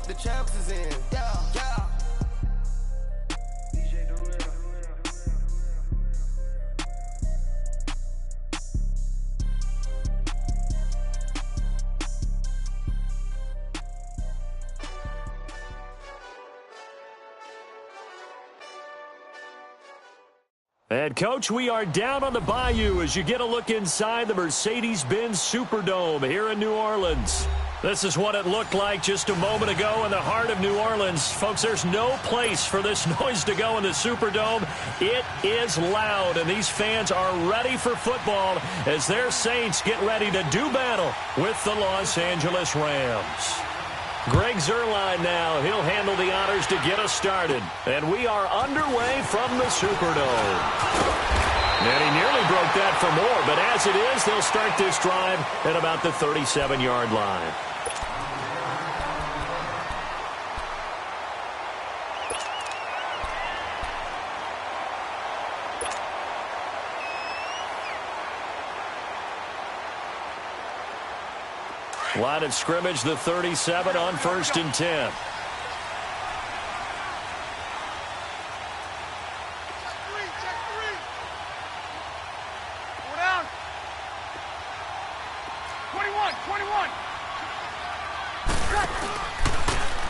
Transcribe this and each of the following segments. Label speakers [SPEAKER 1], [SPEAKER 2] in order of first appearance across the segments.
[SPEAKER 1] the champs is in. Yeah, yeah.
[SPEAKER 2] And, Coach, we are down on the bayou as you get a look inside the Mercedes-Benz Superdome here in New Orleans. This is what it looked like just a moment ago in the heart of New Orleans. Folks, there's no place for this noise to go in the Superdome. It is loud, and these fans are ready for football as their Saints get ready to do battle with the Los Angeles Rams. Greg Zuerlein now. He'll handle the honors to get us started. And we are underway from the Superdome. And he nearly broke that for more, but as it is, they'll start this drive at about the 37-yard line. Line of scrimmage, the 37 on 1st and 10.
[SPEAKER 3] Check three. Go down. 21.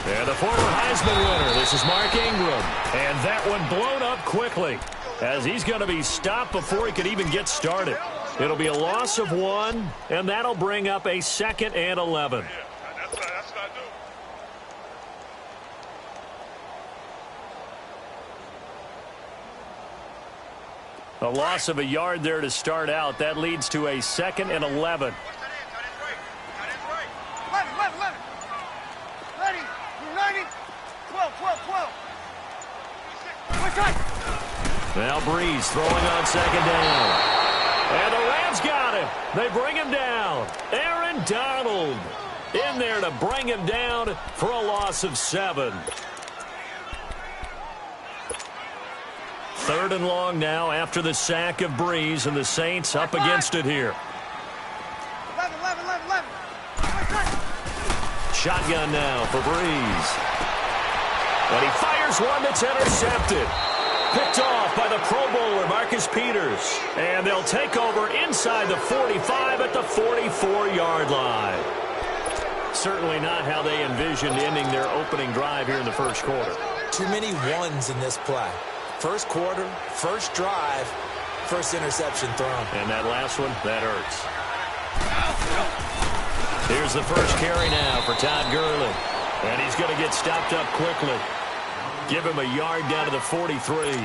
[SPEAKER 2] And the former Heisman winner, this is Mark Ingram. And that one blown up quickly as he's going to be stopped before he could even get started. It'll be a loss of 1, and that'll bring up a 2nd and 11.
[SPEAKER 3] That's what I do.
[SPEAKER 2] A loss of a yard there to start out. That leads to a 2nd and 11.
[SPEAKER 3] Ready. 90. 12.
[SPEAKER 2] Now Breeze throwing on 2nd down. And the Rams got him. They bring him down. Aaron Donald in there to bring him down for a loss of 7. 3rd and long now after the sack of Breeze, and the Saints up against it here.
[SPEAKER 3] 11.
[SPEAKER 2] Shotgun now for Breeze. But he fires one that's intercepted. Picked off by the Pro Bowler, Marcus Peters. And they'll take over inside the 45 at the 44-yard line. Certainly not how they envisioned ending their opening drive here in the first quarter.
[SPEAKER 4] Too many ones in this play. First quarter, first drive, first interception thrown.
[SPEAKER 2] And that last one, that hurts. Here's the first carry now for Todd Gurley. And he's going to get stopped up quickly. Give him a yard down to the 43.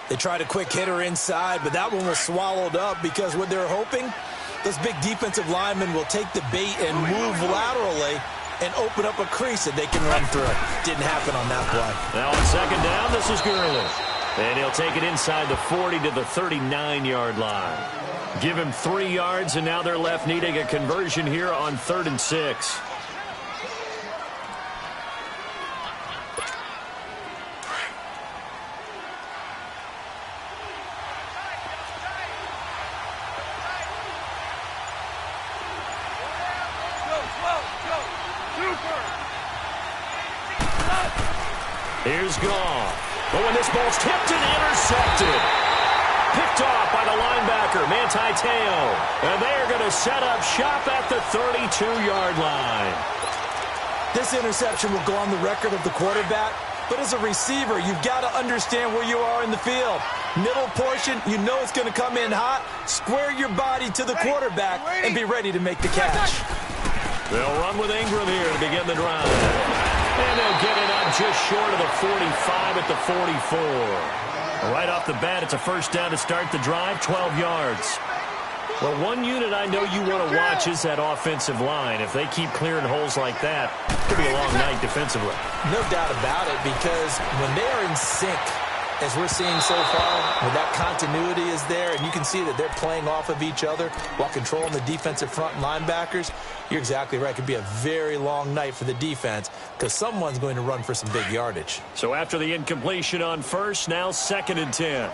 [SPEAKER 4] They tried a quick hitter inside, but that one was swallowed up because what they're hoping, those big defensive linemen will take the bait and move laterally and open up a crease that they can run through. Didn't happen on that play.
[SPEAKER 2] Now on 2nd down, this is Gurley. And he'll take it inside the 40 to the 39-yard line. Give him 3 yards, and now they're left needing a conversion here on 3rd and 6. Here's Goff. But when this ball's tipped and intercepted. Picked off by the linebacker, Manti Te'o. And they are going to set up shop at the 32-yard line.
[SPEAKER 4] This interception will go on the record of the quarterback, but as a receiver, you've got to understand where you are in the field. Middle portion, you know it's going to come in hot. Square your body to the quarterback and be ready to make the catch.
[SPEAKER 2] They'll run with Ingram here to begin the drive. And they'll get it up just short of the 45 at the 44. Right off the bat, it's a first down to start the drive, 12 yards. Well, one unit I know you want to watch is that offensive line. If they keep clearing holes like that, it could be a long night defensively.
[SPEAKER 4] No doubt about it, because when they are in sync, as we're seeing so far, when that continuity is there, and you can see that they're playing off of each other while controlling the defensive front linebackers, you're exactly right. It could be a very long night for the defense because someone's going to run for some big yardage.
[SPEAKER 2] So after the incompletion on first, now 2nd and 10.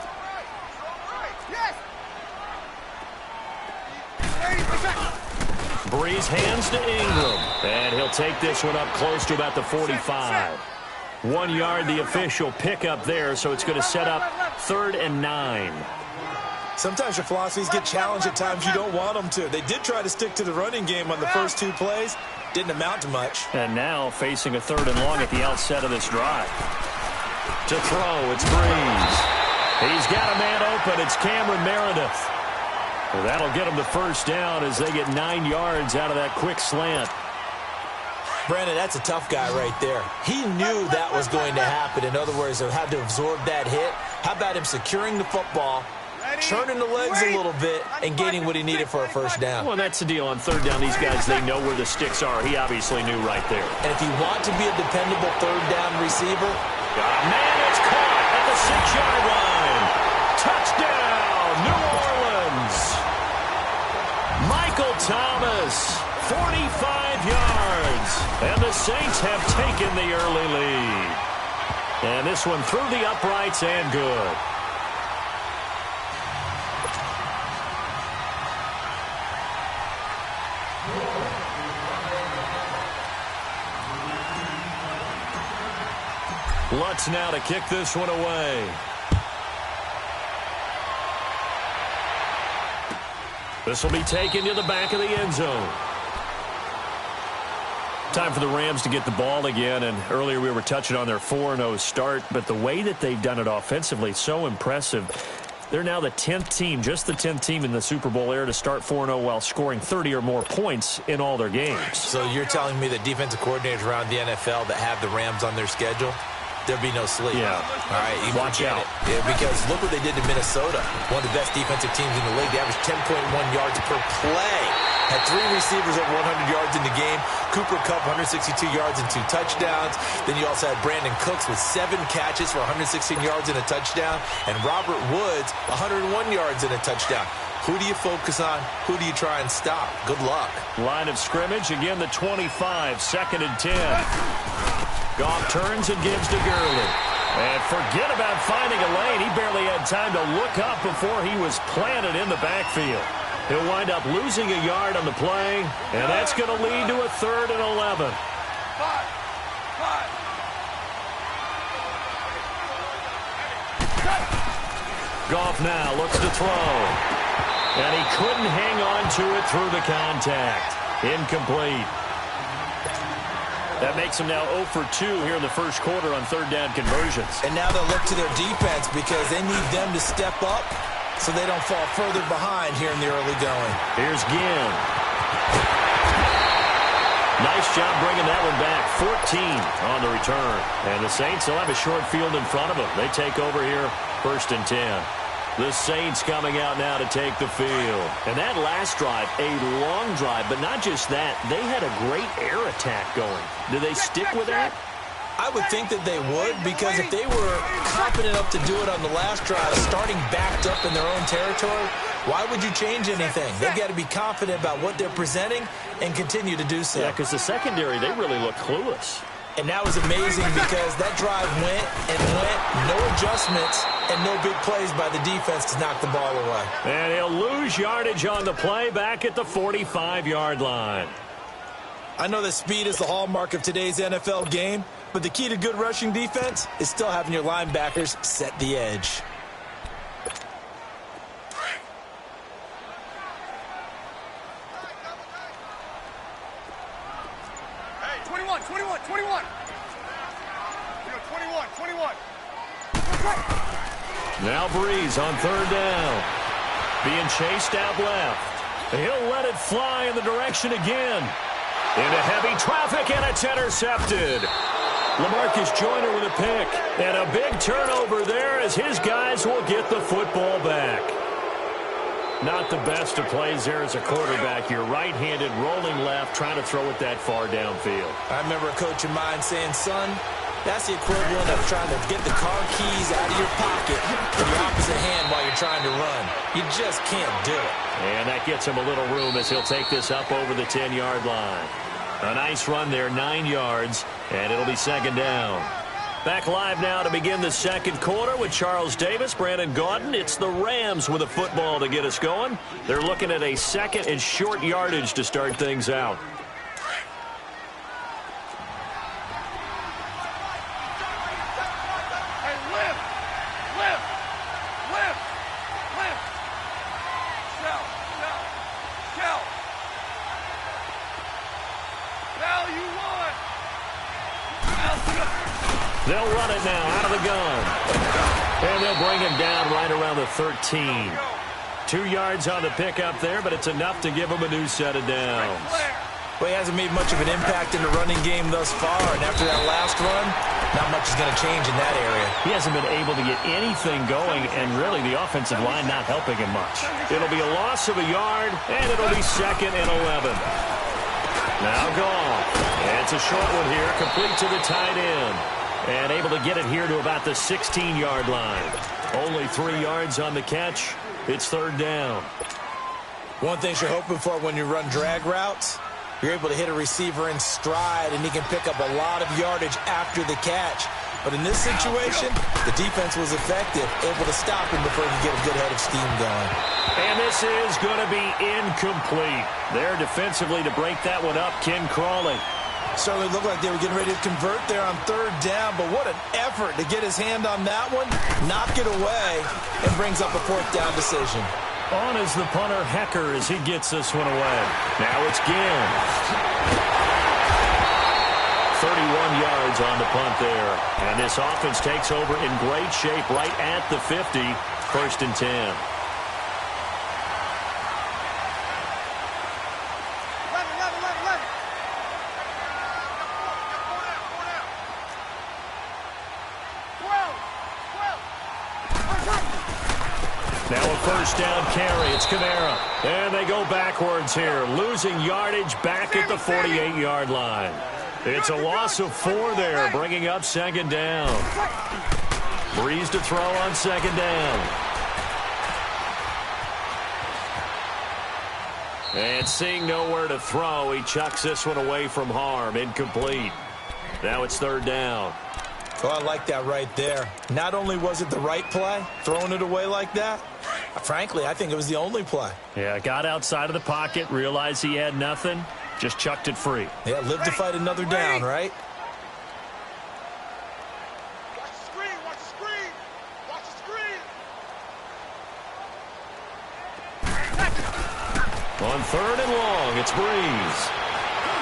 [SPEAKER 2] Breeze hands to Ingram. And he'll take this one up close to about the 45. 1 yard, the official pickup there, so it's going to set up 3rd and 9.
[SPEAKER 4] Sometimes your philosophies get challenged at times you don't want them to. They did try to stick to the running game on the first 2 plays. Didn't amount to much.
[SPEAKER 2] And now facing a 3rd and long at the outset of this drive. To throw, it's Breeze. He's got a man open. It's Cameron Meredith. Well, that'll get him the first down as they get 9 yards out of that quick slant.
[SPEAKER 4] Brandon, that's a tough guy right there. He knew that was going to happen. In other words, he had to absorb that hit. How about him securing the football, churning the legs a little bit, and gaining what he needed for a first down?
[SPEAKER 2] Well, that's the deal. On 3rd down, these guys, they know where the sticks are. He obviously knew right there.
[SPEAKER 4] And if you want to be a dependable 3rd down receiver,
[SPEAKER 2] man, it's caught at the 6-yard line. Touchdown, New Orleans. Michael Thomas, 45 yards. And the Saints have taken the early lead. And this one through the uprights and good. Lutz now to kick this one away. This will be taken to the back of the end zone. Time for the Rams to get the ball again, and earlier we were touching on their 4-0 start, but the way that they've done it offensively, so impressive. They're now the 10th team, just the 10th team in the Super Bowl era to start 4-0 while scoring 30 or more points in all their games.
[SPEAKER 4] So you're telling me that defensive coordinators around the NFL that have the Rams on their schedule, there'll be no sleep.
[SPEAKER 2] Yeah.
[SPEAKER 4] All right.
[SPEAKER 2] Watch out.
[SPEAKER 4] Yeah, because look what they did to Minnesota. One of the best defensive teams in the league. They averaged 10.1 yards per play. Had 3 receivers over 100 yards in the game. Cooper Kupp, 162 yards and 2 touchdowns. Then you also had Brandon Cooks with 7 catches for 116 yards and a touchdown. And Robert Woods, 101 yards and a touchdown. Who do you focus on? Who do you try and stop? Good luck.
[SPEAKER 2] Line of scrimmage, again the 25, 2nd and 10. Goff turns and gives to Gurley. And forget about finding a lane. He barely had time to look up before he was planted in the backfield. He'll wind up losing a yard on the play, and that's going to lead to a 3rd and 11. Goff now looks to throw. And he couldn't hang on to it through the contact. Incomplete. That makes them now 0 for 2 here in the first quarter on 3rd down conversions.
[SPEAKER 4] And now they'll look to their defense because they need them to step up so they don't fall further behind here in the early going.
[SPEAKER 2] Here's Ginn. Nice job bringing that one back. 14 on the return. And the Saints will have a short field in front of them. They take over here 1st and 10. The Saints coming out now to take the field. And that last drive, a long drive, but not just that. They had a great air attack going. Do they stick with that?
[SPEAKER 4] I would think that they would, because if they were confident enough to do it on the last drive, starting backed up in their own territory, why would you change anything? They've got to be confident about what they're presenting and continue to do so.
[SPEAKER 2] Yeah, because the secondary, they really look clueless.
[SPEAKER 4] And that was amazing because that drive went and went, no adjustments, and no big plays by the defense to knock the ball away.
[SPEAKER 2] And he'll lose yardage on the play back at the 45-yard line.
[SPEAKER 4] I know that speed is the hallmark of today's NFL game, but the key to good rushing defense is still having your linebackers set the edge.
[SPEAKER 3] Hey, 21. 21. 21.
[SPEAKER 2] Now Breeze on 3rd down. Being chased out left. He'll let it fly in the direction again. Into heavy traffic, and it's intercepted. LaMarcus Joyner with a pick. And a big turnover there as his guys will get the football back. Not the best of plays there as a quarterback. You're right-handed, rolling left, trying to throw it that far downfield.
[SPEAKER 4] I remember a coach of mine saying, son, that's the equivalent of trying to get the car keys out of your pocket with your opposite hand while you're trying to run. You just can't do it.
[SPEAKER 2] And that gets him a little room as he'll take this up over the 10-yard line. A nice run there, 9 yards, and it'll be 2nd down. Back live now to begin the second quarter with Charles Davis, Brandon Gaudin. It's the Rams with a football to get us going. They're looking at a 2nd and short yardage to start things out. They'll run it now out of the gun. And they'll bring him down right around the 13. 2 yards on the pickup there, but it's enough to give him a new set of downs.
[SPEAKER 4] Well, he hasn't made much of an impact in the running game thus far, and after that last run, not much is going to change in that area.
[SPEAKER 2] He hasn't been able to get anything going, and really the offensive line not helping him much. It'll be a loss of a yard, and it'll be 2nd and 11. Now gone. It's a short one here, complete to the tight end. And able to get it here to about the 16-yard line. Only 3 yards on the catch. It's 3rd down.
[SPEAKER 4] One thing you're hoping for when you run drag routes, you're able to hit a receiver in stride, and he can pick up a lot of yardage after the catch. But in this situation, the defense was effective, able to stop him before he could get a good head of steam going.
[SPEAKER 2] And this is going to be incomplete. There defensively to break that one up, Ken Crawley.
[SPEAKER 4] Certainly looked like they were getting ready to convert there on 3rd down, but what an effort to get his hand on that one, knock it away, and brings up a 4th down decision.
[SPEAKER 2] On is the punter, Hecker, as he gets this one away. Now it's Ginn. 31 yards on the punt there. And this offense takes over in great shape right at the 50, 1st and 10. Now a 1st down carry. It's Kamara. And they go backwards here, losing yardage back at the 48-yard line. It's a loss of 4 there, bringing up 2nd down. Breeze to throw on 2nd down. And seeing nowhere to throw, he chucks this one away from harm. Incomplete. Now it's 3rd down.
[SPEAKER 4] Oh, I like that right there. Not only was it the right play, throwing it away like that, frankly, I think it was the only play.
[SPEAKER 2] Yeah, got outside of the pocket, realized he had nothing, just chucked it free.
[SPEAKER 4] Yeah, live to fight another down, right?
[SPEAKER 3] Watch the screen, watch the screen. Watch the screen.
[SPEAKER 2] On 3rd and long, it's Breeze.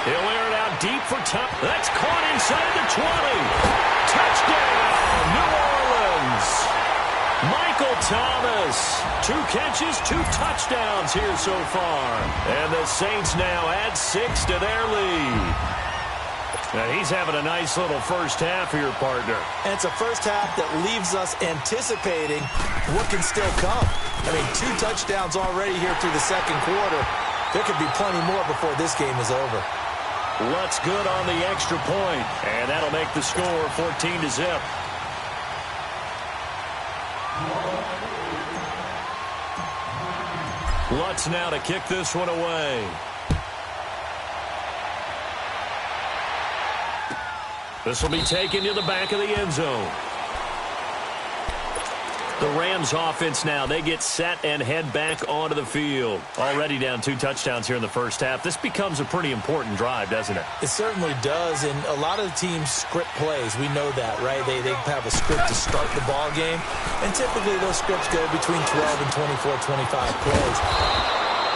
[SPEAKER 2] He'll air it out deep for top. That's caught inside the 20. Touchdown, New Orleans. Michael Thomas. 2 catches, 2 touchdowns here so far. And the Saints now add 6 to their lead. Now he's having a nice little first half here, partner.
[SPEAKER 4] And it's a first half that leaves us anticipating what can still come. I mean, 2 touchdowns already here through the 2nd quarter. There could be plenty more before this game is over.
[SPEAKER 2] Looks good on the extra point, and that'll make the score 14-0. Lutz now to kick this one away. This will be taken to the back of the end zone. The Rams offense now, they get set and head back onto the field. Already down 2 touchdowns here in the first half. This becomes a pretty important drive, doesn't it?
[SPEAKER 4] It certainly does, and a lot of the teams script plays. We know that, right? They have a script to start the ball game, and typically those scripts go between 12 and 24, 25 plays.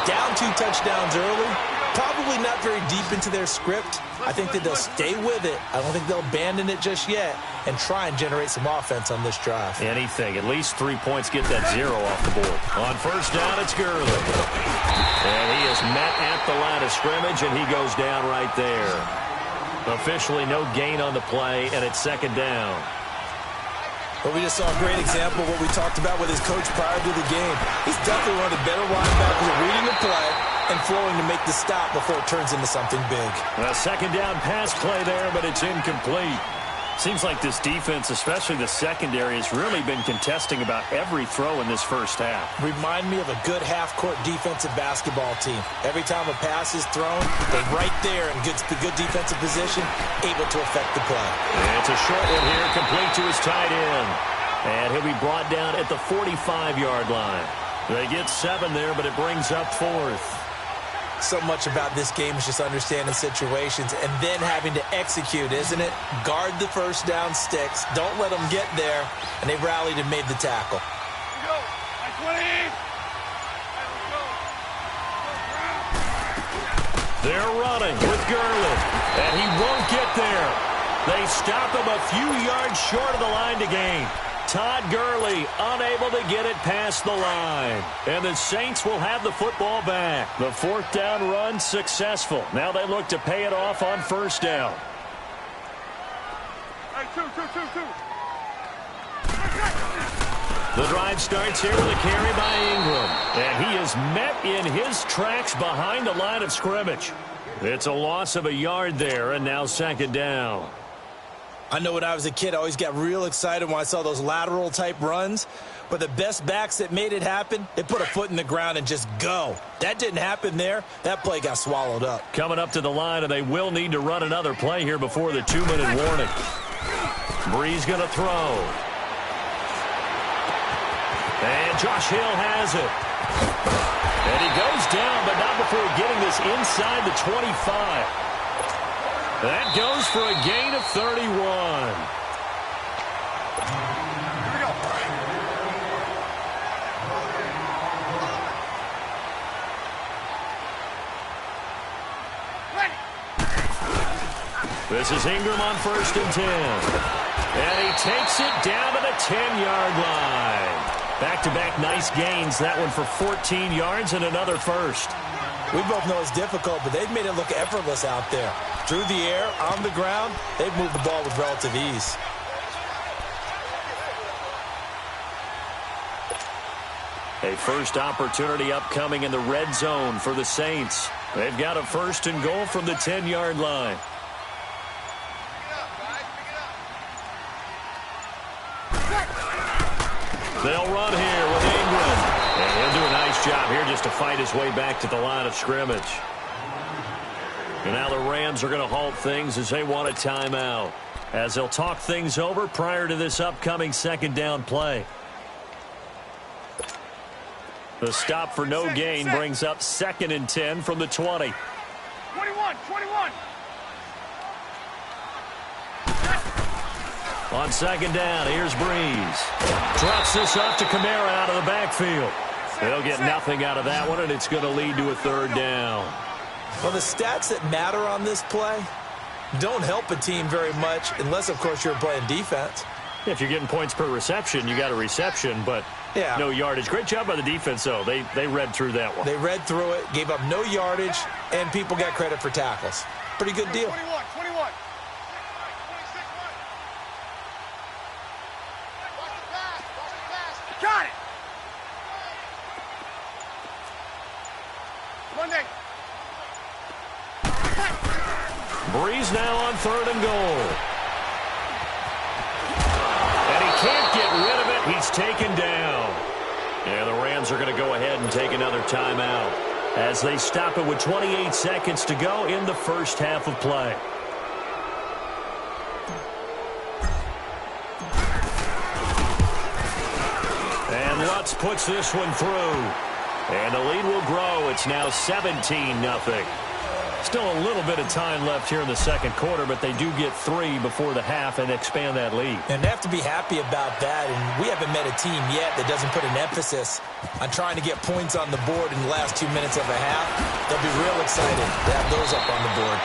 [SPEAKER 4] Down 2 touchdowns early, probably not very deep into their script. I think that they'll stay with it. I don't think they'll abandon it just yet and try and generate some offense on this drive.
[SPEAKER 2] Anything. At least 3 points, get that 0 off the board. On 1st down, it's Gurley. And he is met at the line of scrimmage, and he goes down right there. Officially no gain on the play, and it's 2nd down.
[SPEAKER 4] But we just saw a great example of what we talked about with his coach prior to the game. He's definitely one of the better linebackers at reading the play and flowing to make the stop before it turns into something big.
[SPEAKER 2] A 2nd down pass play there, but it's incomplete. Seems like this defense, especially the secondary, has really been contesting about every throw in this first half.
[SPEAKER 4] Remind me of a good half-court defensive basketball team. Every time a pass is thrown, they're right there in good defensive position, able to affect the play.
[SPEAKER 2] It's a short one here, complete to his tight end. And he'll be brought down at the 45-yard line. They get 7 there, but it brings up 4th.
[SPEAKER 4] So much about this game is just understanding situations and then having to execute, isn't it? Guard the first down sticks. Don't let them get there. And they rallied and made the tackle.
[SPEAKER 2] They're running with Gurley. And he won't get there. They stop him a few yards short of the line to gain. Todd Gurley unable to get it past the line. And the Saints will have the football back. The fourth down run successful. Now they look to pay it off on first down.
[SPEAKER 3] Hey, two.
[SPEAKER 2] The drive starts here with a carry by Ingram. And he is met in his tracks behind the line of scrimmage. It's a loss of a yard there, and now second down.
[SPEAKER 4] I know when I was a kid, I always got real excited when I saw those lateral-type runs. But the best backs that made it happen, they put a foot in the ground and just go. That didn't happen there. That play got swallowed up.
[SPEAKER 2] Coming up to the line, and they will need to run another play here before the 2-minute warning. Breeze going to throw. And Josh Hill has it. And he goes down, but not before getting this inside the 25. That goes for a gain of 31.
[SPEAKER 3] Here we go. Ready.
[SPEAKER 2] This is Ingram on 1st and 10. And he takes it down to the 10-yard line. Back-to-back nice gains. That one for 14 yards and another first.
[SPEAKER 4] We both know it's difficult, but they've made it look effortless out there. Through the air, on the ground, they've moved the ball with relative ease.
[SPEAKER 2] A first opportunity upcoming in the red zone for the Saints. They've got a 1st and goal from the 10-yard line. They'll run here with Ingram. And he'll do a nice job here just to fight his way back to the line of scrimmage. And now the Rams are going to halt things as they want a timeout, as they'll talk things over prior to this upcoming second down play. The stop for no gain brings up 2nd and 10 from the 20.
[SPEAKER 3] 21.
[SPEAKER 2] On second down, here's Breeze. Drops this off to Kamara out of the backfield. They'll get nothing out of that one, and it's going to lead to a 3rd down.
[SPEAKER 4] Well, the stats that matter on this play don't help a team very much unless, of course, you're playing defense.
[SPEAKER 2] If you're getting points per reception, you got a reception, but no yardage. Great job by the defense, though. They read through that one.
[SPEAKER 4] They read through it, gave up no yardage, and people got credit for tackles. Pretty good deal.
[SPEAKER 3] 21. Got it. Monday.
[SPEAKER 2] Breeze now on 3rd and goal. And he can't get rid of it. He's taken down. And the Rams are going to go ahead and take another timeout as they stop it with 28 seconds to go in the first half of play. And Lutz puts this one through. And the lead will grow. It's now 17-0. Still a little bit of time left here in the second quarter, but they do get 3 before the half and expand that lead.
[SPEAKER 4] And they have to be happy about that, and we haven't met a team yet that doesn't put an emphasis on trying to get points on the board in the last 2 minutes of a half. They'll be real excited to have those up on the board.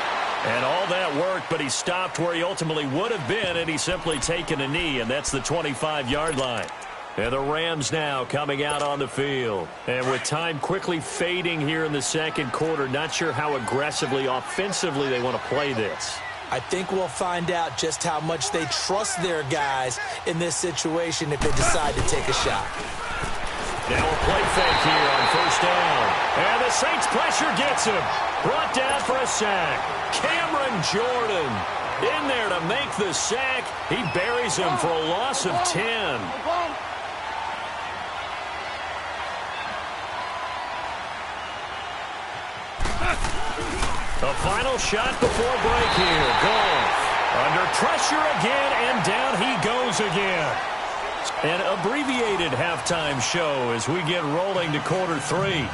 [SPEAKER 2] And all that worked, but he stopped where he ultimately would have been, and he's simply taken a knee, and that's the 25-yard line. And the Rams now coming out on the field. And with time quickly fading here in the second quarter, not sure how aggressively, offensively they want to play this.
[SPEAKER 4] I think we'll find out just how much they trust their guys in this situation if they decide to take a shot.
[SPEAKER 2] Now a play fake here on 1st down. And the Saints pressure gets him. Brought down for a sack. Cameron Jordan in there to make the sack. He buries him for a loss of 10. The final shot before break here. Goff under pressure again, and down he goes again. An abbreviated halftime show as we get rolling to quarter 3.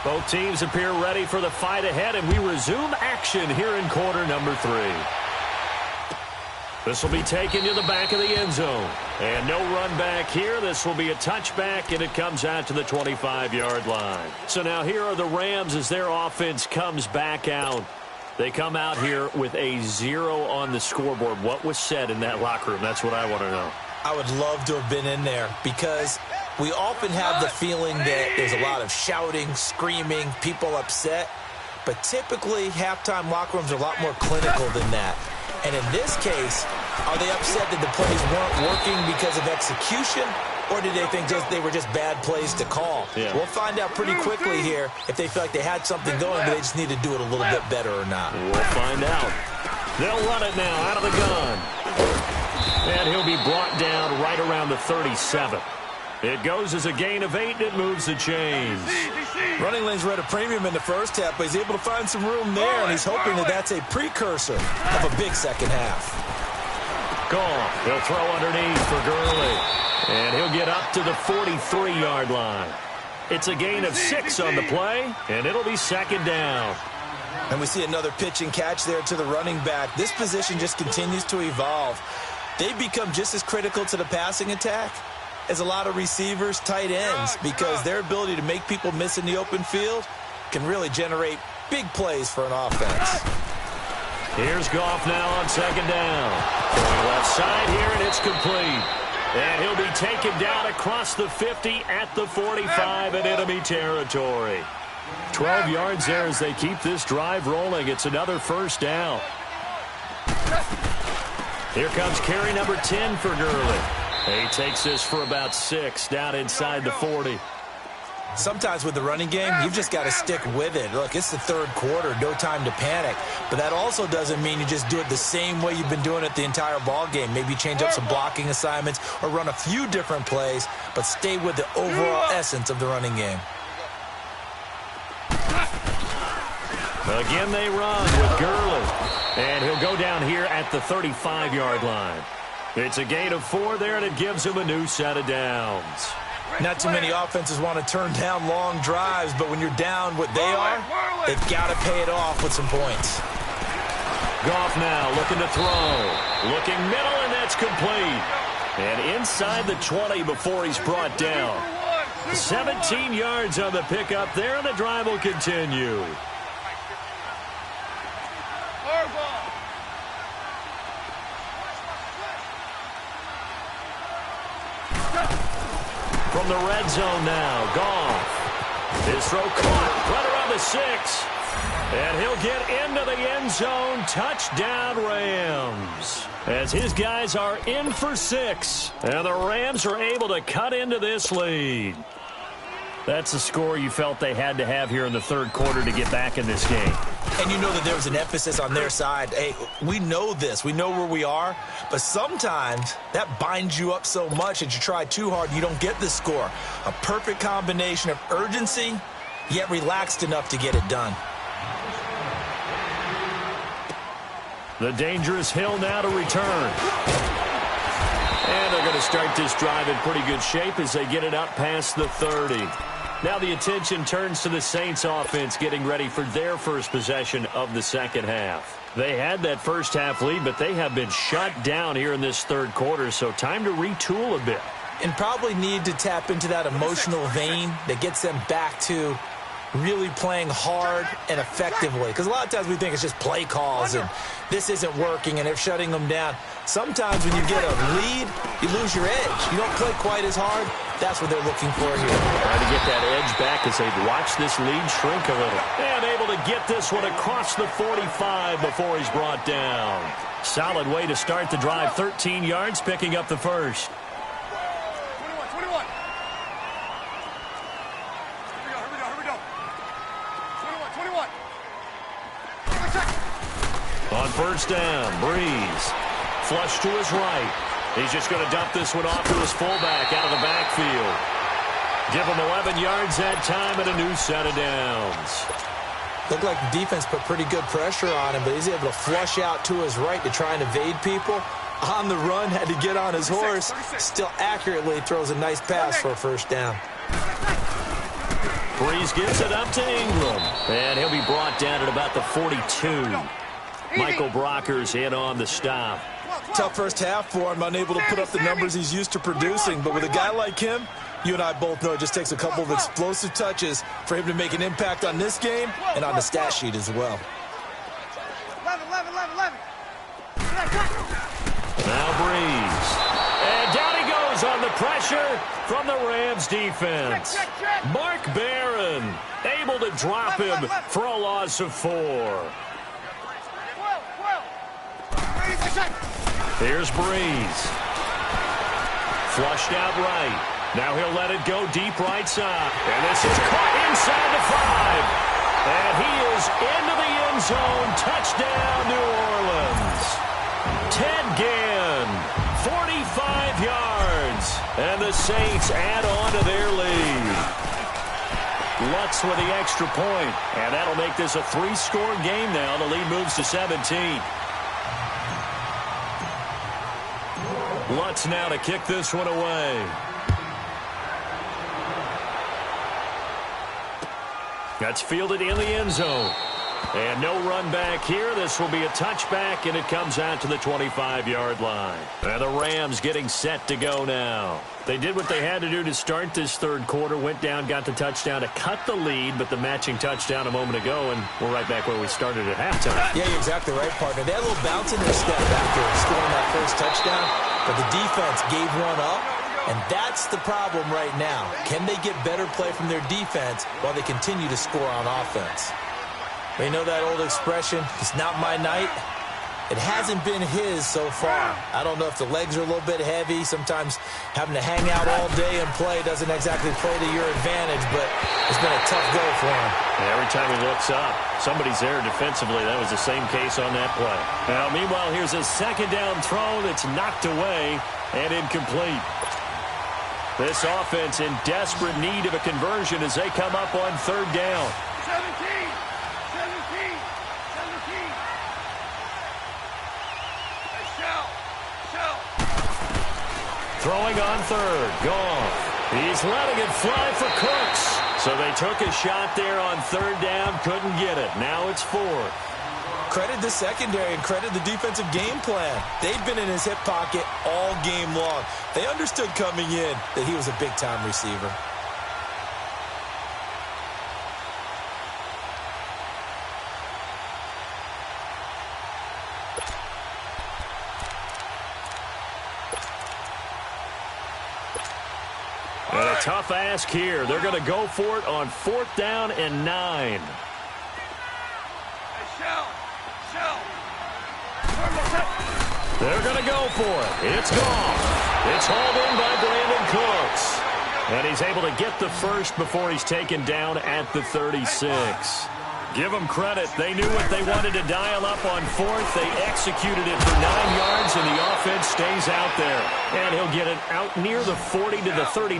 [SPEAKER 2] Both teams appear ready for the fight ahead, and we resume action here in quarter number 3. This will be taken to the back of the end zone. And no run back here. This will be a touchback, and it comes out to the 25-yard line. So now here are the Rams as their offense comes back out. They come out here with a 0 on the scoreboard. What was said in that locker room? That's what I want to know.
[SPEAKER 4] I would love to have been in there because we often have the feeling that there's a lot of shouting, screaming, people upset. But typically, halftime locker rooms are a lot more clinical than that. And in this case, are they upset that the plays weren't working because of execution, or did they think they were just bad plays to call?
[SPEAKER 2] Yeah.
[SPEAKER 4] We'll find out pretty quickly here if they feel like they had something going, but they just need to do it a little bit better or not.
[SPEAKER 2] We'll find out. They'll run it now out of the gun. And he'll be brought down right around the 37. It goes as a gain of 8, and it moves the chains.
[SPEAKER 4] Running lanes were at a premium in the first half, but he's able to find some room there, and he's hoping that that's a precursor of a big second half.
[SPEAKER 2] Goff, he'll throw underneath for Gurley. And he'll get up to the 43-yard line. It's a gain of 6 on the play, and it'll be second down.
[SPEAKER 4] And we see another pitch and catch there to the running back. This position just continues to evolve. They become just as critical to the passing attack as a lot of receivers, tight ends, because their ability to make people miss in the open field can really generate big plays for an offense.
[SPEAKER 2] Here's Goff now on second down. Going left side here, and it's complete. And he'll be taken down across the 50 at the 45 in enemy territory. 12 yards there as they keep this drive rolling. It's another first down. Here comes carry number 10 for Gurley. He takes this for about 6 down inside the 40.
[SPEAKER 4] Sometimes with the running game, you've just got to stick with it. Look, it's the third quarter, no time to panic. But that also doesn't mean you just do it the same way you've been doing it the entire ball game. Maybe change up some blocking assignments or run a few different plays, but stay with the overall essence of the running game.
[SPEAKER 2] Again, they run with Gurley. And he'll go down here at the 35-yard line. It's a gain of 4 there, and it gives him a new set of downs.
[SPEAKER 4] Not too many offenses want to turn down long drives, but when you're down what they are, they've got to pay it off with some points.
[SPEAKER 2] Goff now looking to throw. Looking middle, and that's complete. And inside the 20 before he's brought down. 17 yards on the pickup there, and the drive will continue. From the red zone now, Goff. His throw caught right around the 6. And he'll get into the end zone. Touchdown, Rams. As his guys are in for 6. And the Rams are able to cut into this lead. That's the score you felt they had to have here in the third quarter to get back in this game.
[SPEAKER 4] And you know that there was an emphasis on their side. Hey, we know this. We know where we are. But sometimes that binds you up so much that you try too hard, you don't get the score. A perfect combination of urgency, yet relaxed enough to get it done.
[SPEAKER 2] The dangerous Hill now to return. And they're going to start this drive in pretty good shape as they get it up past the 30. Now the attention turns to the Saints offense getting ready for their first possession of the second half. They had that first half lead, but they have been shut down here in this third quarter, so time to retool a bit.
[SPEAKER 4] And probably need to tap into that emotional vein that gets them back to really playing hard and effectively. Because a lot of times we think it's just play calls and this isn't working and they're shutting them down. Sometimes when you get a lead, you lose your edge. You don't play quite as hard. That's what they're looking for here.
[SPEAKER 2] Trying to get that edge back as they've watched this lead shrink a little. And able to get this one across the 45 before he's brought down. Solid way to start the drive. 13 yards, picking up the first.
[SPEAKER 3] 21. Here we go. 21.
[SPEAKER 2] On first down, Breeze. Flush to his right. He's just going to dump this one off to his fullback out of the backfield. Give him 11 yards that time and a new set of downs.
[SPEAKER 4] Looked like the defense put pretty good pressure on him, but he's able to flush out to his right to try and evade people. On the run, had to get on his horse. Still accurately throws a nice pass for a first down.
[SPEAKER 2] Breeze gives it up to Ingram. And he'll be brought down at about the 42. Michael Brocker's in on the stop.
[SPEAKER 4] Tough first half for him, unable to put up the numbers he's used to producing. But with a guy like him, you and I both know it just takes a couple of explosive touches for him to make an impact on this game and on the stat sheet as well.
[SPEAKER 3] 11.
[SPEAKER 2] Now Breeze. And down he goes on the pressure from the Rams defense. Mark Barron able to drop him for a loss of 4. Here's Breeze. Flushed out right. Now he'll let it go deep right side. And this is caught inside the 5. And he is into the end zone. Touchdown, New Orleans. Ted Ginn, 45 yards. And the Saints add on to their lead. Lutz with the extra point. And that'll make this a 3-score game now. The lead moves to 17. Lutz now to kick this one away. That's fielded in the end zone. And no run back here. This will be a touchback, and it comes out to the 25-yard line. And the Rams getting set to go now. They did what they had to do to start this third quarter. Went down, got the touchdown to cut the lead, but the matching touchdown a moment ago, and we're right back where we started at halftime.
[SPEAKER 4] Yeah, you're exactly right, partner. They had a little bounce in their step after scoring that first touchdown, but the defense gave one up. And that's the problem right now. Can they get better play from their defense while they continue to score on offense? We know that old expression, it's not my night. It hasn't been his so far. I don't know if the legs are a little bit heavy. Sometimes having to hang out all day and play doesn't exactly play to your advantage, but it's been a tough go for him.
[SPEAKER 2] And every time he looks up, somebody's there defensively. That was the same case on that play. Now, meanwhile, here's a second down throw that's knocked away and incomplete. This offense in desperate need of a conversion as they come up on third down.
[SPEAKER 3] 17.
[SPEAKER 2] Throwing on third. Goff. He's letting it fly for Cooks. So they took a shot there on third down. Couldn't get it. Now it's 4th.
[SPEAKER 4] Credit the secondary and credit the defensive game plan. They've been in his hip pocket all game long. They understood coming in that he was a big-time receiver.
[SPEAKER 2] And a tough ask here. They're going to go for it on 4th down and 9. They're going to go for it. It's gone. It's hauled in by Brandon Cooks. And he's able to get the first before he's taken down at the 36. Give them credit. They knew what they wanted to dial up on 4th. They executed it for 9 yards, and the offense stays out there. And he'll get it out near the 40 to the 39.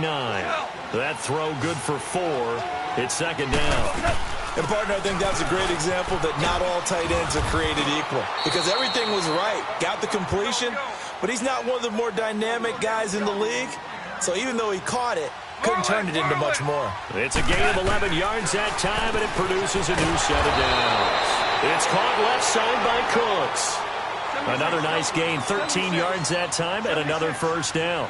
[SPEAKER 2] That throw good for 4. It's second down.
[SPEAKER 4] And, partner, I think that's a great example that not all tight ends are created equal. Because everything was right. Got the completion, but he's not one of the more dynamic guys in the league. So even though he caught it, couldn't turn it into much more.
[SPEAKER 2] It's a gain of 11 yards that time, and it produces a new set of downs. It's caught left side by Cooks. Another nice gain, 13 yards that time, and another first down.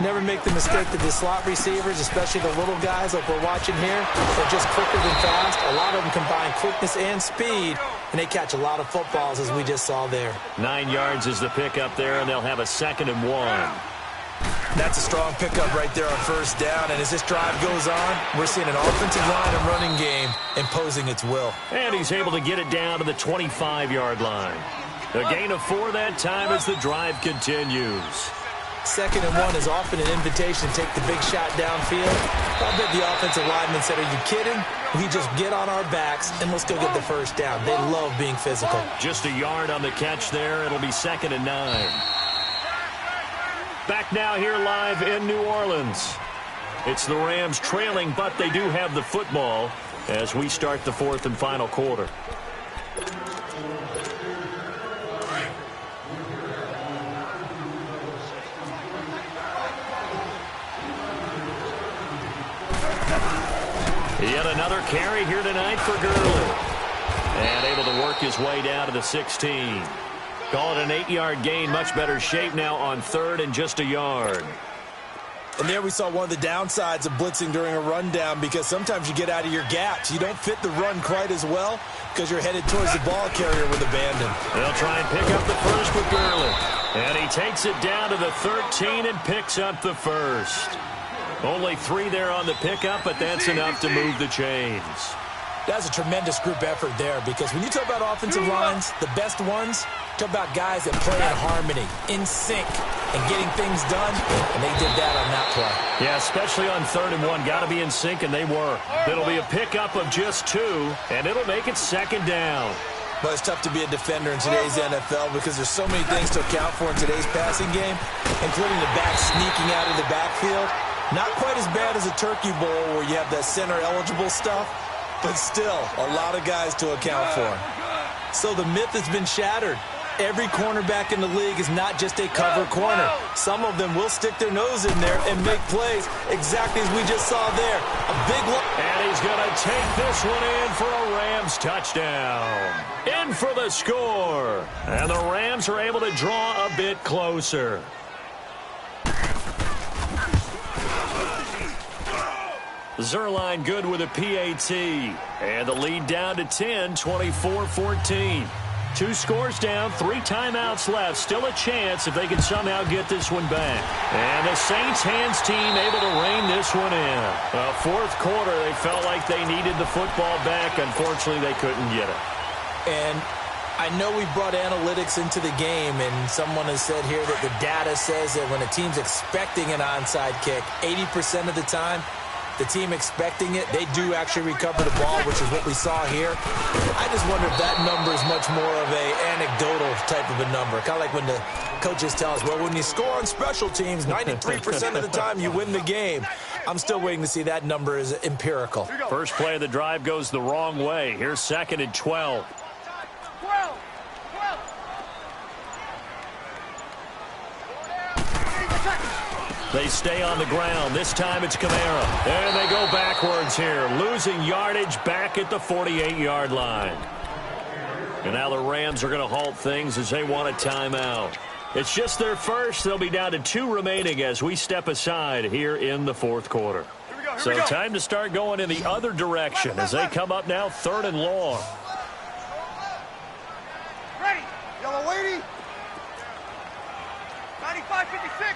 [SPEAKER 4] Never make the mistake that the slot receivers, especially the little guys like we're watching here, are just quicker than fast. A lot of them combine quickness and speed, and they catch a lot of footballs, as we just saw there.
[SPEAKER 2] 9 yards is the pickup there, and they'll have a 2nd and 1.
[SPEAKER 4] That's a strong pickup right there on first down, and as this drive goes on, we're seeing an offensive line and running game imposing its will.
[SPEAKER 2] And he's able to get it down to the 25-yard line. A gain of 4 that time as the drive continues.
[SPEAKER 4] 2nd and 1 is often an invitation to take the big shot downfield. I bet the offensive lineman said, are you kidding? We just get on our backs and let's go get the first down. They love being physical.
[SPEAKER 2] Just a yard on the catch there. It'll be 2nd and 9. Back now here live in New Orleans. It's the Rams trailing, but they do have the football as we start the fourth and final quarter. Yet another carry here tonight for Gurley. And able to work his way down to the 16. Call it an 8-yard gain. Much better shape now on third and just a yard.
[SPEAKER 4] And there we saw one of the downsides of blitzing during a rundown, because sometimes you get out of your gaps. You don't fit the run quite as well because you're headed towards the ball carrier with abandon.
[SPEAKER 2] They'll try and pick up the first with Gurley. And he takes it down to the 13 and picks up the first. Only 3 there on the pickup, but that's enough to move the chains.
[SPEAKER 4] That's a tremendous group effort there, because when you talk about offensive lines, the best ones, talk about guys that play in harmony, in sync, and getting things done, and they did that on that play.
[SPEAKER 2] Yeah, especially on 3rd and 1. Got to be in sync, and they were. It'll be a pickup of just 2, and it'll make it 2nd down.
[SPEAKER 4] But it's tough to be a defender in today's NFL because there's so many things to account for in today's passing game, including the back sneaking out of the backfield. Not quite as bad as a turkey bowl where you have that center-eligible stuff, but still a lot of guys to account for. So the myth has been shattered. Every cornerback in the league is not just a cover corner. Some of them will stick their nose in there and make plays exactly as we just saw there. A big look.
[SPEAKER 2] And he's going to take this one in for a Rams touchdown. In for the score. And the Rams are able to draw a bit closer. Zerline good with a PAT. And the lead down to 10, 24-14. 2 scores down, 3 timeouts left. Still a chance if they can somehow get this one back. And the Saints hands team able to rein this one in. Fourth quarter, they felt like they needed the football back. Unfortunately, they couldn't get it.
[SPEAKER 4] And I know we brought analytics into the game, and someone has said here that the data says that when a team's expecting an onside kick, 80% of the time, the team expecting it, they do actually recover the ball, which is what we saw here. I just wonder if that number is much more of a anecdotal type of a number. Kind of like when the coaches tell us, well, when you score on special teams, 93% of the time you win the game. I'm still waiting to see that number is empirical.
[SPEAKER 2] First play of the drive goes the wrong way. Here's 2nd and 12. They stay on the ground. This time it's Kamara. And they go backwards here, losing yardage back at the 48-yard line. And now the Rams are going to halt things as they want a timeout. It's just their first. They'll be down to 2 remaining as we step aside here in the fourth quarter. So time to start going in the other direction as they come up now 3rd and long.
[SPEAKER 3] Ready. Yellow lady. 95-56.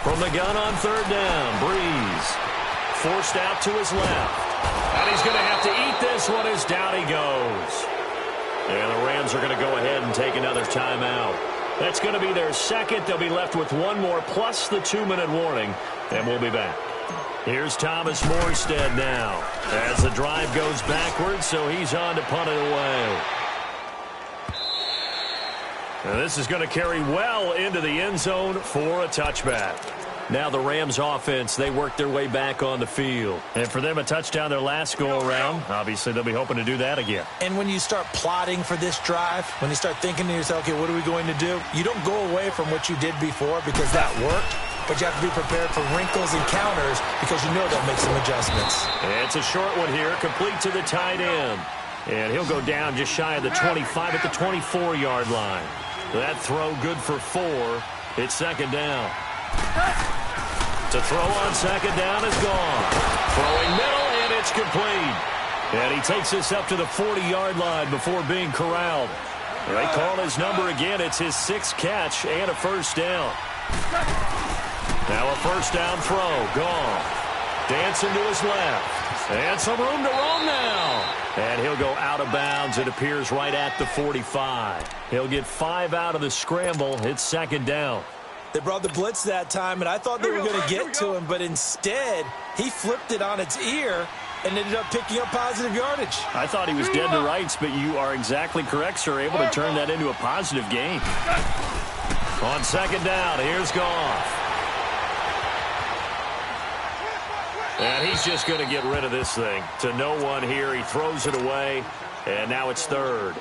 [SPEAKER 2] From the gun on 3rd down, Breeze forced out to his left. And he's going to have to eat this one as down he goes. And the Rams are going to go ahead and take another timeout. That's going to be their 2nd. They'll be left with 1 more plus the 2-minute warning. And we'll be back. Here's Thomas Morstead now as the drive goes backwards, so he's on to punt it away. And this is going to carry well into the end zone for a touchback. Now the Rams offense, they work their way back on the field. And for them, a touchdown their last go-around. Obviously, they'll be hoping to do that again.
[SPEAKER 4] And when you start plotting for this drive, when you start thinking to yourself, okay, what are we going to do? You don't go away from what you did before because that worked. But you have to be prepared for wrinkles and counters because you know they'll make some adjustments.
[SPEAKER 2] And it's a short one here, complete to the tight end. And he'll go down just shy of the 25 at the 24-yard line. That throw good for 4. It's 2nd down. To throw on 2nd down is gone. Throwing middle, and it's complete. And he takes this up to the 40-yard line before being corralled. They call his number again. It's his 6th catch and a first down. Now a first down throw. Gone. Dancing to his left. And some room to roam now. And he'll go out of bounds. It appears right at the 45. He'll get 5 out of the scramble. It's 2nd down.
[SPEAKER 4] They brought the blitz that time, and I thought they were going to get to him, but instead, he flipped it on its ear and ended up picking up positive yardage.
[SPEAKER 2] I thought he was dead to rights, but you are exactly correct, sir. Able to turn that into a positive gain. On second down, here's Goff. And he's just going to get rid of this thing. To no one here. He throws it away, and now it's third.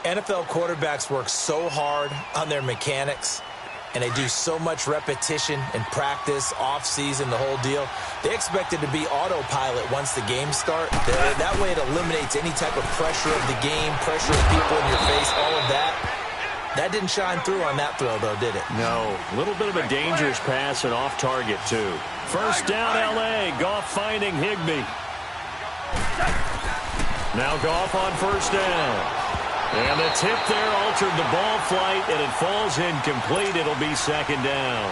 [SPEAKER 4] NFL quarterbacks work so hard on their mechanics, and they do so much repetition and practice, off-season, the whole deal. They expect it to be autopilot once the games start. That way it eliminates any type of pressure of the game, pressure of people in your face, all of that. That didn't shine through on that throw, though, did it?
[SPEAKER 2] No. A little bit of a dangerous pass and off target, too. First down, L.A. Goff finding Higbee. Now Goff on first down. And the tip there altered the ball flight, and it falls incomplete. It'll be second down.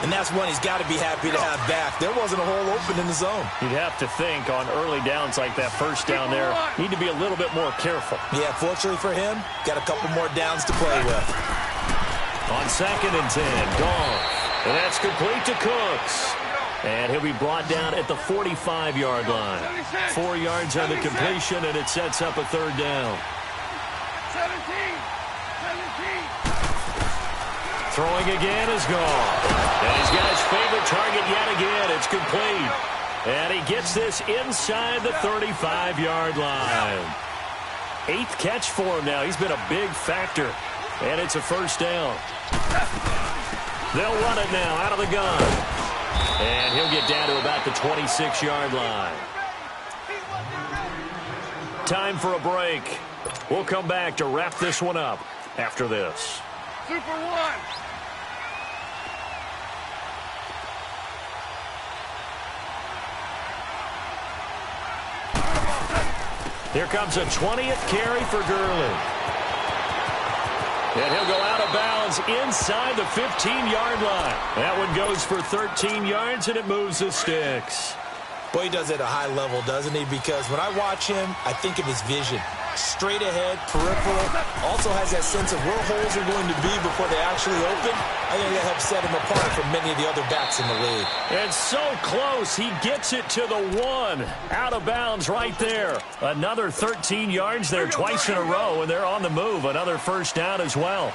[SPEAKER 4] And that's one he's got to be happy to have back. There wasn't a hole open in the zone.
[SPEAKER 2] You'd have to think on early downs like that first down there, need to be a little bit more careful.
[SPEAKER 4] Yeah, fortunately for him, got a couple more downs to play with.
[SPEAKER 2] On second and 10, Goff. And that's complete to Cooks. And he'll be brought down at the 45-yard line. 4 yards on the completion, and it sets up a third down.
[SPEAKER 3] 17.
[SPEAKER 2] Throwing again is Goff. And he's got his favorite target yet again. It's complete. And he gets this inside the 35-yard line. 8th catch for him now. He's been a big factor. And it's a first down. They'll run it now out of the gun. And he'll get down to about the 26-yard line. Time for a break. We'll come back to wrap this one up after this.
[SPEAKER 3] Super one.
[SPEAKER 2] Here comes a 20th carry for Gurley. And he'll go out of bounds inside the 15-yard line. That one goes for 13 yards, and it moves the sticks.
[SPEAKER 4] Boy, he does it at a high level, doesn't he? Because when I watch him, I think of his vision. Straight ahead, peripheral. Also has that sense of where holes are going to be before they actually open. I think that helps set him apart from many of the other backs in the league.
[SPEAKER 2] And so close. He gets it to the 1. Out of bounds right there. Another 13 yards there twice in a row, and they're on the move. Another first down as well.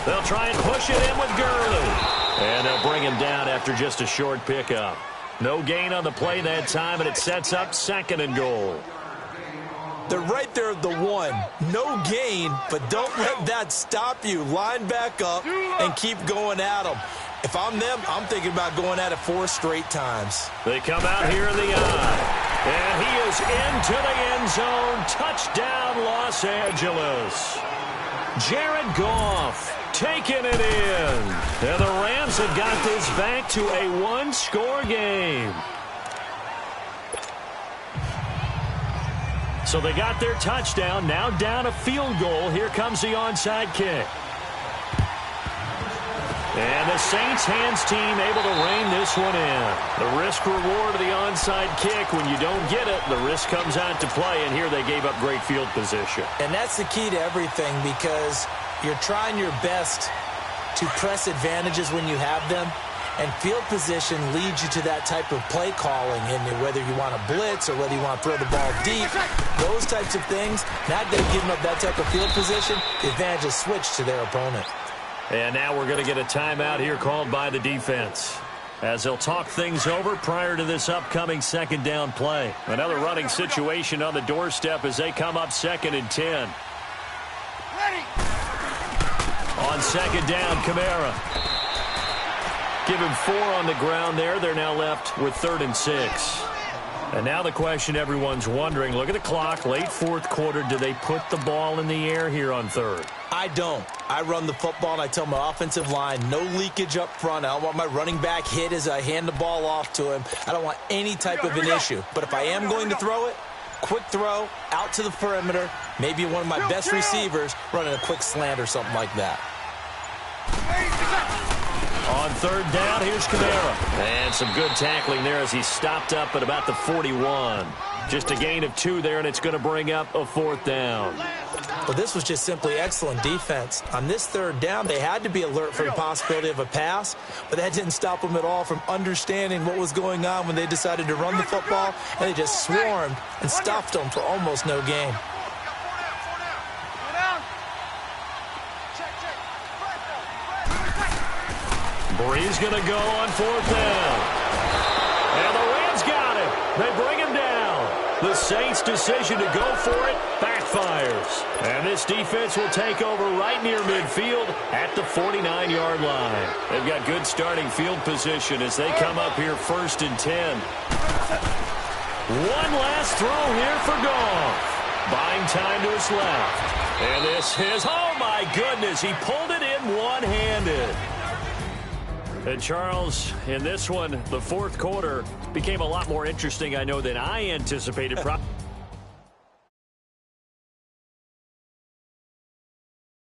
[SPEAKER 2] They'll try and push it in with Gurley. And they'll bring him down after just a short pickup. No gain on the play that time, and it sets up second and goal.
[SPEAKER 4] They're right there at the 1. No gain, but don't let that stop you. Line back up and keep going at them. If I'm them, I'm thinking about going at it 4 straight times.
[SPEAKER 2] They come out here in the eye. And he is into the end zone. Touchdown, Los Angeles. Jared Goff taking it in. And the Rams have got this back to a 1-score game. So they got their touchdown. Now down a field goal. Here comes the onside kick. And the Saints hands team able to rein this one in. The risk-reward of the onside kick. When you don't get it, the risk comes out to play. And here they gave up great field position.
[SPEAKER 4] And that's the key to everything, because you're trying your best to press advantages when you have them. And field position leads you to that type of play calling. And whether you want to blitz or whether you want to throw the ball deep, those types of things, now they've given up that type of field position, the advantage is switched to their opponent.
[SPEAKER 2] And now we're going to get a timeout here called by the defense, as they'll talk things over prior to this upcoming second down play. Another running situation on the doorstep as they come up second and 10.
[SPEAKER 3] Ready.
[SPEAKER 2] On second down, Kamara. Give him 4 on the ground there. They're now left with 3rd and 6. And now the question everyone's wondering, look at the clock, late 4th quarter. Do they put the ball in the air here on 3rd?
[SPEAKER 4] I don't. I run the football, and I tell my offensive line, no leakage up front. I don't want my running back hit as I hand the ball off to him. I don't want any type of an issue. But if I am going to throw it, quick throw, out to the perimeter, maybe one of my best receivers running a quick slant or something like that.
[SPEAKER 2] On 3rd down, here's Kamara. And some good tackling there as he stopped up at about the 41. Just a gain of 2 there, and it's going to bring up a 4th down.
[SPEAKER 4] Well, this was just simply excellent defense. On this third down, they had to be alert for the possibility of a pass, but that didn't stop them at all from understanding what was going on when they decided to run the football, and they just swarmed and stuffed them for almost no gain.
[SPEAKER 2] Bree's going to go on fourth down. And the Rams got it. They bring him down. The Saints' decision to go for it backfires. And this defense will take over right near midfield at the 49-yard line. They've got good starting field position as they come up here 1st and 10. One last throw here for Goff. Buying time to his left. And this is, oh my goodness, he pulled it in one-handed. And Charles, in this one, the fourth quarter became a lot more interesting, I know, than I anticipated.